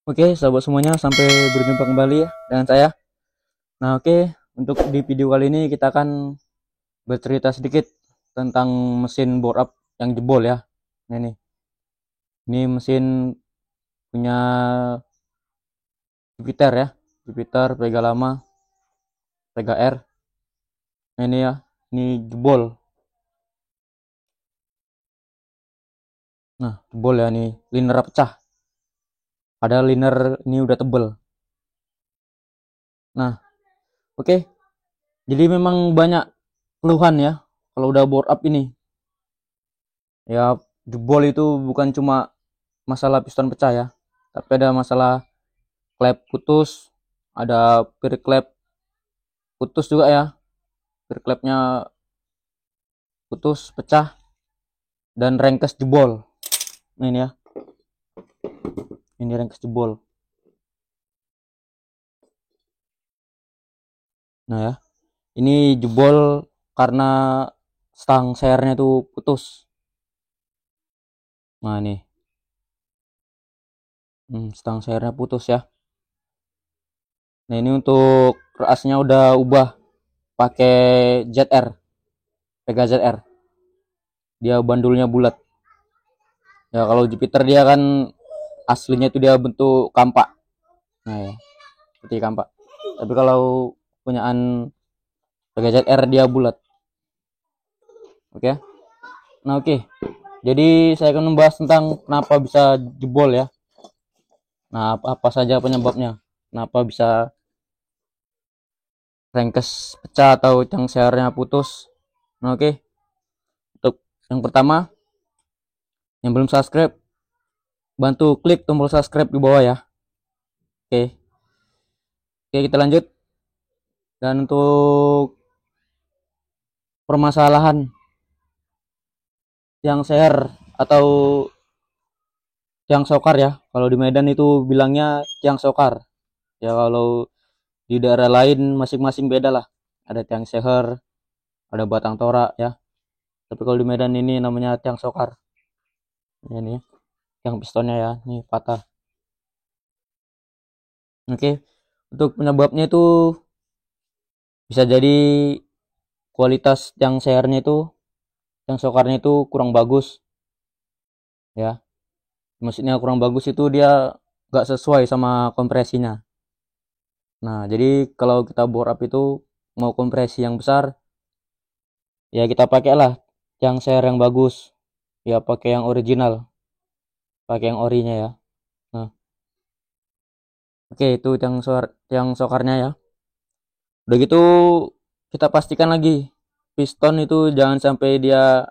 Oke, sahabat semuanya, sampai berjumpa kembali ya dengan saya. Nah, oke, untuk di video kali ini kita akan bercerita sedikit tentang mesin bore up yang jebol ya. Nah, ini mesin punya Jupiter ya, Jupiter Vega lama, Vega R. Nah, ini ya, ini jebol. Nah, jebol ya, nih liner pecah. Padahal liner ini udah tebel. Nah, oke, jadi memang banyak keluhan ya kalau udah bore up ini. Ya, jebol itu bukan cuma masalah piston pecah ya, tapi ada masalah klep putus, ada pir klep putus juga ya, pir klepnya putus pecah, dan rengkes jebol. Nah, ini ya, ini rengkes jebol. Nah ya, ini jebol karena stang sernya tuh putus. Nah ini, stang sernya putus ya. Nah, ini untuk rasnya udah ubah pakai ZR, Vega ZR. Dia bandulnya bulat. Ya kalau Jupiter dia kan aslinya itu dia bentuk kampak. Nah ya, seperti kampak. Tapi kalau punyaan Vega ZR dia bulat. Oke. Nah, oke. Jadi saya akan membahas tentang kenapa bisa jebol ya. Nah, apa saja penyebabnya? Kenapa bisa rengkes pecah atau cang searnya putus? Nah, oke. Untuk yang pertama, yang belum subscribe, bantu klik tombol subscribe di bawah ya. Oke. Oke, kita lanjut. Dan untuk permasalahan yang share atau tiang sokar ya. Kalau di Medan itu bilangnya tiang sokar. Ya kalau di daerah lain masing-masing beda lah. Ada tiang seher, ada batang torak ya. Tapi kalau di Medan ini namanya tiang sokar. Ini tiang pistonnya ya, ini patah. Oke. Untuk penyebabnya itu bisa jadi kualitas tiang sehernya itu, tiang sokarnya itu kurang bagus ya. Maksudnya kurang bagus itu dia nggak sesuai sama kompresinya. Nah, jadi kalau kita bore up itu mau kompresi yang besar, ya kita pakailah yang share yang bagus. Ya pakai yang original, pakai yang orinya ya. Nah, oke, itu yang sokarnya ya. Udah gitu kita pastikan lagi piston itu jangan sampai dia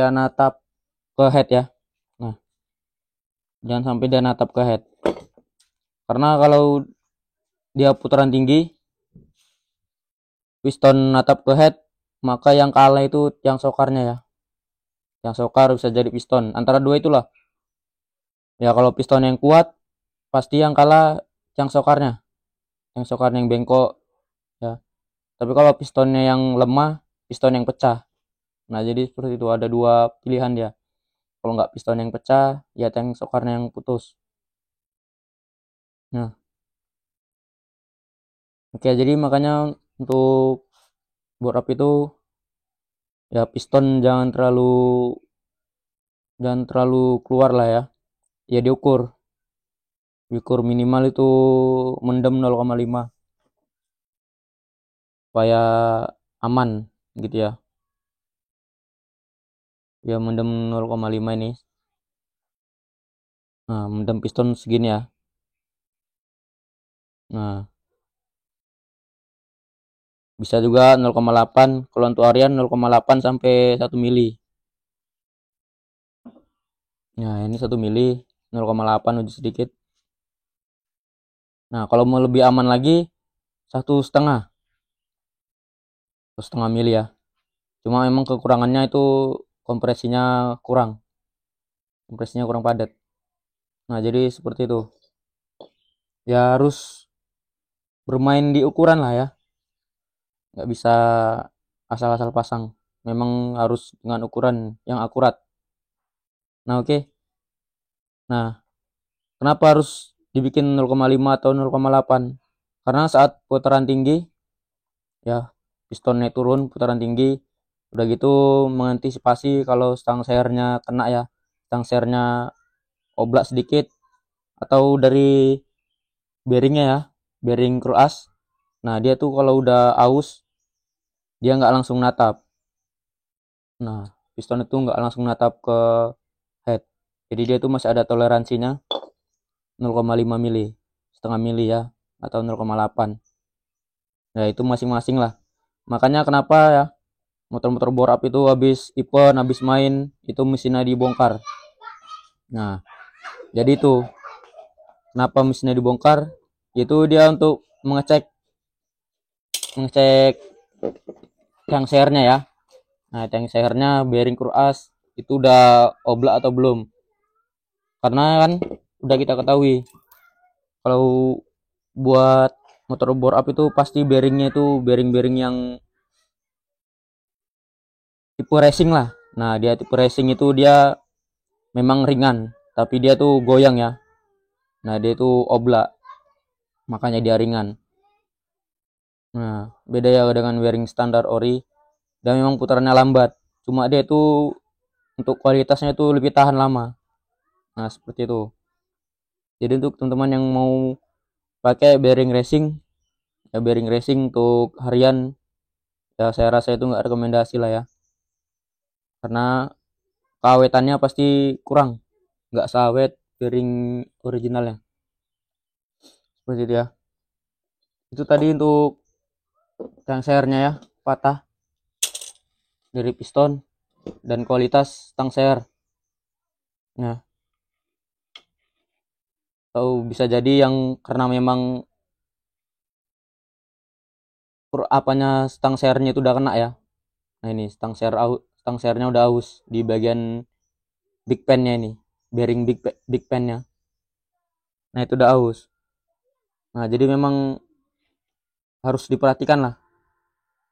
natap ke head ya. Nah, jangan sampai dia natap ke head. Karena kalau dia putaran tinggi, piston natap ke head, maka yang kalah itu yang sokarnya ya. Yang sokar bisa jadi piston. Antara dua itulah. Ya kalau piston yang kuat, pasti yang kalah yang sokarnya. Yang sokarnya yang bengkok ya. Tapi kalau pistonnya yang lemah, piston yang pecah. Nah, jadi seperti itu ada dua pilihan dia. Kalau nggak piston yang pecah, ya yang sokarnya yang putus. Nah, oke, jadi makanya untuk bore up itu ya piston jangan terlalu keluar lah ya. Ya diukur. Diukur minimal itu mendem 0,5 supaya aman gitu ya. Ya mendem 0,5 ini. Nah, mendem piston segini ya. Nah, bisa juga 0,8, kalau untuk harian 0,8 sampai 1 mili. Nah, ini 1 mili, 0,8 lebih sedikit. Nah, kalau mau lebih aman lagi, 1,5 mili ya. Cuma memang kekurangannya itu kompresinya kurang. Kompresinya kurang padat. Nah, jadi seperti itu. Ya harus bermain di ukuran lah ya. Nggak bisa asal-asal pasang. Memang harus dengan ukuran yang akurat. Nah, oke. Nah, Kenapa harus dibikin 0,5 atau 0,8? Karena saat putaran tinggi ya pistonnya turun putaran tinggi, udah gitu mengantisipasi kalau stang sernya kena ya, stang sernya oblak sedikit atau dari bearingnya ya, bearing kruas. Nah dia tuh kalau udah aus dia nggak langsung natap. Nah piston itu nggak langsung natap ke head, jadi dia tuh masih ada toleransinya 0,5 mili, setengah mili ya, atau 0,8. Ya itu masing-masing lah. Makanya kenapa ya motor-motor bore up itu habis event, habis main itu mesinnya dibongkar. Nah jadi itu kenapa mesinnya dibongkar, itu dia untuk mengecek mengecek tank sernya ya. Nah tank sernya bearing kruas itu udah oblak atau belum, karena kan udah kita ketahui kalau buat motor bore up itu pasti bearingnya itu bearing-bearing yang tipe racing lah. Nah dia tipe racing itu dia memang ringan tapi dia tuh goyang ya. Nah dia tuh oblak makanya dia ringan. Nah beda ya dengan bearing standar ori, dan memang putarannya lambat, cuma dia tuh untuk kualitasnya itu lebih tahan lama. Nah seperti itu. Jadi untuk teman-teman yang mau pakai bearing racing ya, bearing racing untuk harian ya saya rasa itu nggak rekomendasi lah ya, karena keawetannya pasti kurang, nggak sawet bearing originalnya. Seperti itu ya. Itu tadi untuk tang sernya ya, patah dari piston dan kualitas tang ser. Nah atau bisa jadi yang karena memang apanya stang sernya itu udah kena ya. Nah ini stang sernya udah aus di bagian big pan-nya ini, bearing big pan-nya. Nah itu udah aus. Nah jadi memang harus diperhatikan lah.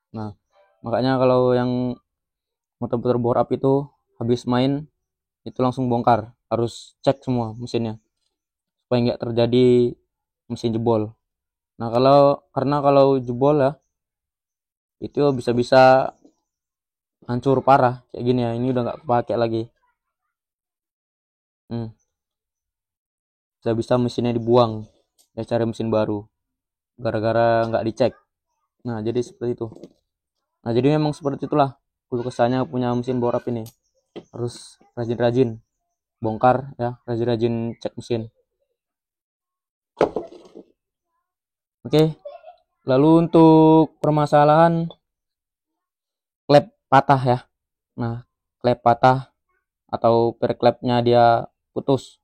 Nah makanya kalau yang motor-motor bore up itu habis main itu langsung bongkar, harus cek semua mesinnya supaya nggak terjadi mesin jebol. Nah karena kalau jebol ya itu bisa-bisa hancur parah kayak gini ya, ini udah nggak kepake lagi. Bisa-bisa mesinnya dibuang ya, cari mesin baru gara-gara nggak dicek. Nah jadi seperti itu. Nah jadi memang seperti itulah keluh kesahnya punya mesin bore up ini, harus rajin-rajin bongkar ya, rajin-rajin cek mesin. Oke, lalu untuk permasalahan klep patah ya. Nah klep patah atau perklepnya dia putus.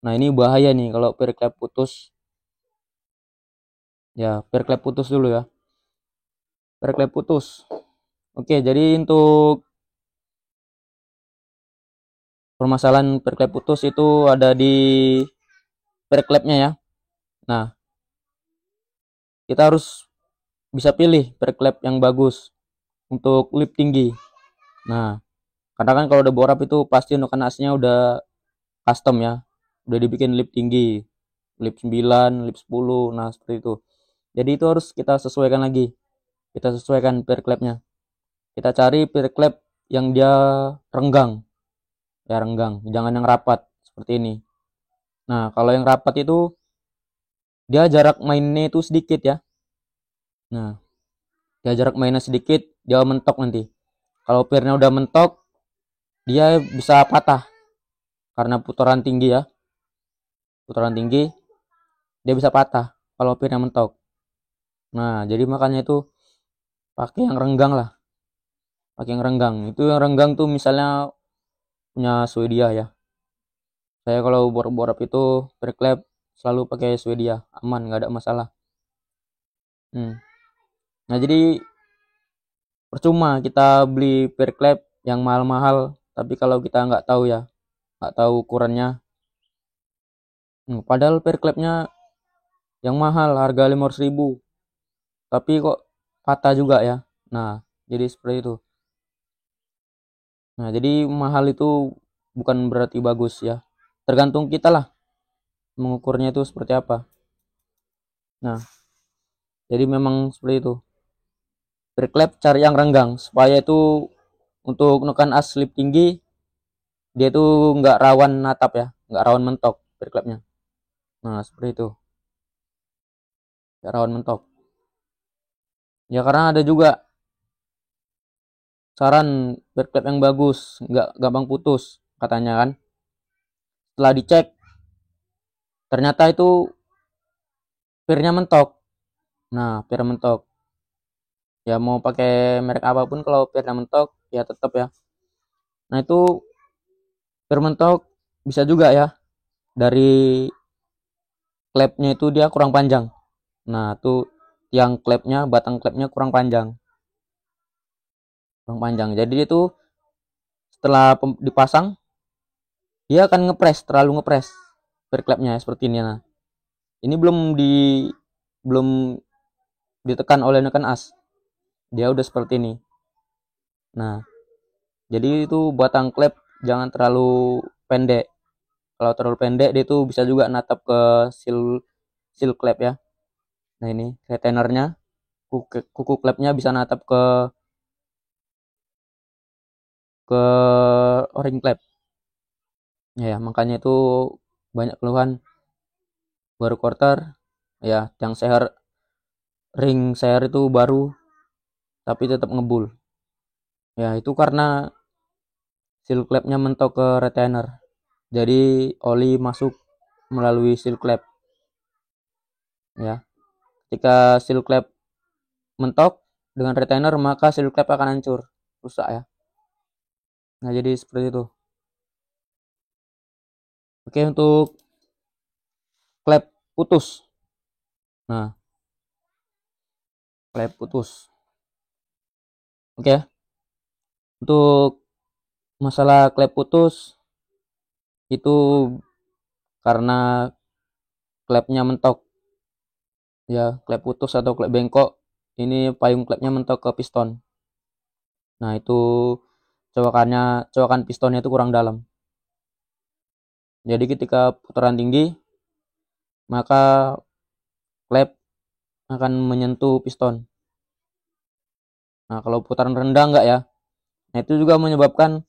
Nah ini bahaya nih kalau perklep putus ya. Perklep putus dulu ya, perklep putus. Oke jadi untuk permasalahan perklep putus itu ada di perklepnya ya. Nah kita harus bisa pilih perklep yang bagus untuk lip tinggi. Nah karena kan kalau udah borap itu pasti untuk asnya udah custom ya, udah dibikin lip tinggi, lip 9, lip 10. Nah seperti itu. Jadi itu harus kita sesuaikan lagi, kita sesuaikan perklepnya. Kita cari perklep yang dia renggang ya, renggang, jangan yang rapat seperti ini. Nah kalau yang rapat itu dia jarak mainnya itu sedikit ya. Nah dia jarak mainnya sedikit, dia mentok nanti. Kalau pirnya udah mentok dia bisa patah karena putaran tinggi ya, putaran tinggi dia bisa patah kalau pirnya mentok. Nah jadi makanya itu pakai yang renggang lah, pakai yang renggang. Itu yang renggang tuh misalnya punya Swedia ya. Saya kalau borap itu perklep selalu pakai Swedia, aman nggak ada masalah. Nah jadi percuma kita beli perklep yang mahal-mahal tapi kalau kita nggak tahu ya, nggak tahu ukurannya. Padahal perklepnya yang mahal harga 500.000 tapi kok patah juga ya. Nah jadi seperti itu. Nah jadi mahal itu bukan berarti bagus ya, tergantung kita lah mengukurnya itu seperti apa. Nah, jadi memang seperti itu. Berklep cari yang renggang supaya itu untuk menekan as slip tinggi, dia tuh nggak rawan natap ya, nggak rawan mentok berklepnya. Nah, seperti itu. Nggak rawan mentok. Ya karena ada juga saran berklep yang bagus, nggak gampang putus katanya kan. Setelah dicek, ternyata itu pirnya mentok. Nah, pir mentok. Ya mau pakai merek apapun kalau pirnya mentok ya tetap ya. Nah, itu pir mentok bisa juga ya dari klepnya itu dia kurang panjang. Nah, tuh yang klepnya, batang klepnya kurang panjang. Kurang panjang. Jadi itu setelah dipasang, dia akan ngepres, terlalu ngepres pir klepnya seperti ini. Nah, ini belum ditekan oleh nekan as. Dia udah seperti ini. Nah, jadi itu batang klep jangan terlalu pendek. Kalau terlalu pendek dia itu bisa juga natap ke seal klep ya. Nah, ini retainernya, kuku klepnya bisa natap ke o-ring klep. Ya, makanya itu banyak keluhan baru quarter ya, yang ring share itu baru tapi tetap ngebul. Ya, itu karena seal klepnya mentok ke retainer. Jadi oli masuk melalui seal klep. Ya, ketika seal klep mentok dengan retainer maka seal klep akan hancur, rusak ya. Nah, jadi seperti itu. Oke, untuk klep putus. Nah, klep putus. Oke, untuk masalah klep putus itu karena klepnya mentok. Ya, klep putus atau klep bengkok, ini payung klepnya mentok ke piston. Nah, itu cowakan pistonnya itu kurang dalam. Jadi ketika putaran tinggi, maka klep akan menyentuh piston. Nah, kalau putaran rendah enggak ya. Nah, itu juga menyebabkan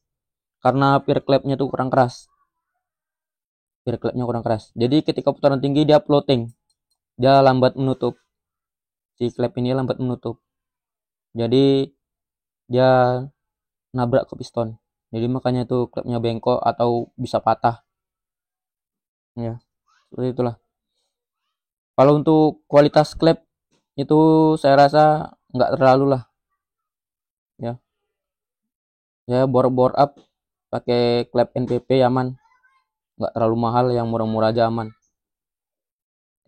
karena pir klepnya itu kurang keras. Pir klepnya kurang keras. Jadi ketika putaran tinggi dia floating. Dia lambat menutup. Si klep ini lambat menutup. Jadi dia nabrak ke piston. Jadi makanya itu klepnya bengkok atau bisa patah. Ya, seperti itulah. Kalau untuk kualitas klep itu saya rasa nggak terlalu lah. Ya, ya bore up pakai klep NPP aman. Nggak terlalu mahal, yang murah-murah aja aman.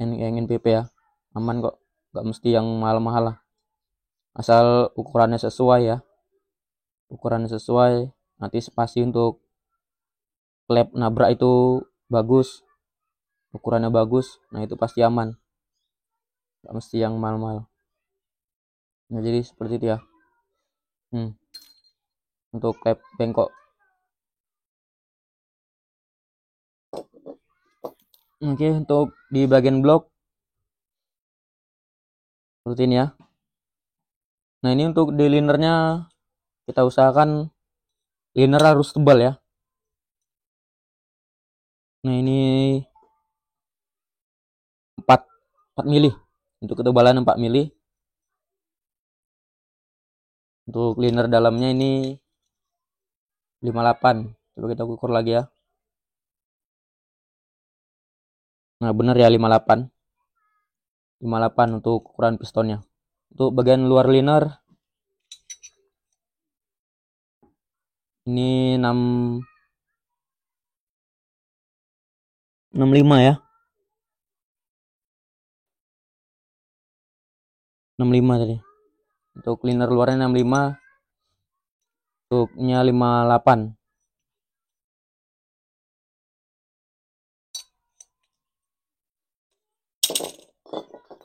Yang NPP ya, aman kok. Nggak mesti yang mahal-mahal lah. Asal ukurannya sesuai ya. Ukurannya sesuai. Nanti spasi untuk klep nabrak itu bagus. Ukurannya bagus. Nah, itu pasti aman. Nggak mesti yang mahal-mahal. Nah, jadi seperti itu ya. Untuk klep bengkok. Oke, untuk di bagian blok seperti ini ya. Nah, ini untuk di linernya kita usahakan liner harus tebal ya. Nah, ini 4 mili. Untuk ketebalan 4 mili. Untuk liner dalamnya ini 58. Coba kita ukur lagi ya. Nah, benar ya 58. 58 untuk ukuran pistonnya. Untuk bagian luar liner ini 65 ya. 65 tadi. Untuk liner luarnya 65. Untuknya 58.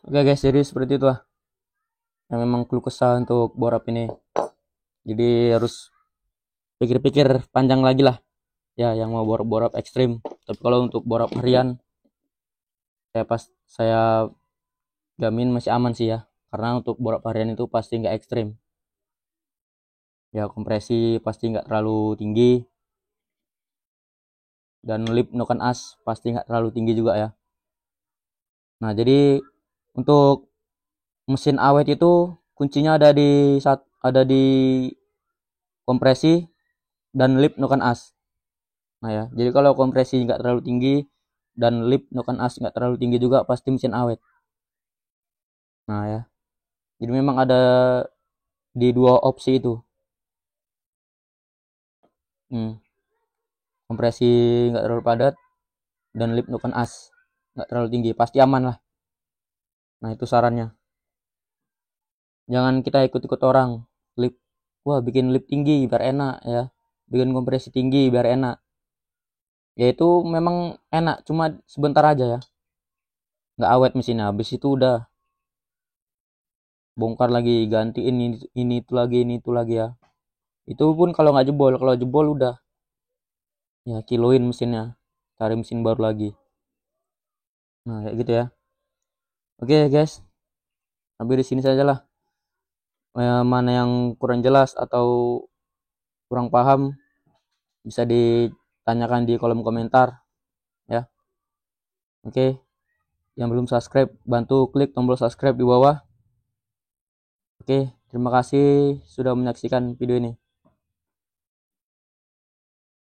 Oke guys, jadi seperti itu lah. Yang memang keluh kesah untuk borap ini. Jadi harus pikir-pikir panjang lagi lah. Ya, yang mau borap-borap ekstrim. Tapi kalau untuk borap harian saya jamin masih aman sih ya, karena untuk borak harian itu pasti nggak ekstrim ya, kompresi pasti nggak terlalu tinggi, dan lip noken as pasti nggak terlalu tinggi juga ya. Nah, jadi untuk mesin awet itu kuncinya ada di kompresi dan lip noken as. Nah ya, jadi kalau kompresi nggak terlalu tinggi dan lip noken as nggak terlalu tinggi juga pasti mesin awet. Nah ya, jadi memang ada di dua opsi itu. Hmm, kompresi nggak terlalu padat dan lip noken as nggak terlalu tinggi, pasti aman lah. Nah itu sarannya. Jangan kita ikut-ikut orang. Lip, wah bikin lip tinggi biar enak ya, bikin kompresi tinggi biar enak. Ya itu memang enak, cuma sebentar aja ya. Nggak awet mesinnya, habis itu udah bongkar lagi, ganti ini itu lagi ya. Itu pun kalau nggak jebol, kalau jebol udah ya kiloin mesinnya, cari mesin baru lagi. Nah kayak gitu ya. Oke guys, sampai di sini saja lah. Mana yang kurang jelas atau kurang paham bisa ditanyakan di kolom komentar ya. Oke, yang belum subscribe bantu klik tombol subscribe di bawah. Oke, terima kasih sudah menyaksikan video ini.